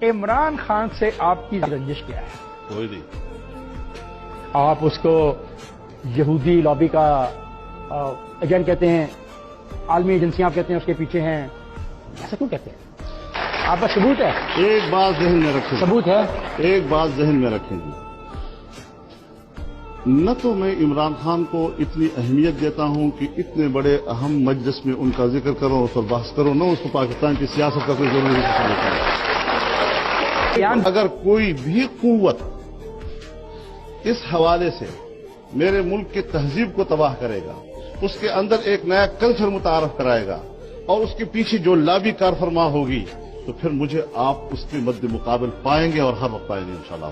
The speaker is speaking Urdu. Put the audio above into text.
عمران خان سے آپ کی رنجش کیا ہے؟ کوئی نہیں. آپ اس کو یہودی لابی کا ایجنٹ کہتے ہیں، عالمی ایجنسیاں آپ کہتے ہیں اس کے پیچھے ہیں، ایسا کیوں کہتے ہیں؟ آپ کا ثبوت ہے؟ ایک بات ذہن میں رکھیں. ثبوت ہے؟ ایک بات ذہن میں رکھیں گے، نہ تو میں عمران خان کو اتنی اہمیت دیتا ہوں کہ اتنے بڑے اہم مجلس میں ان کا ذکر کروں، اس پر بحث کروں، نہ اس کو پاکستان کی سیاست کا کوئی ضروری حصہ سمجھتا ہوں. اگر کوئی بھی قوت اس حوالے سے میرے ملک کی تہذیب کو تباہ کرے گا، اس کے اندر ایک نیا کلچر متعارف کرائے گا اور اس کے پیچھے جو لابی کار فرما ہوگی، تو پھر مجھے آپ اس کے مد مقابل پائیں گے اور ہر وقت پائیں گے انشاءاللہ.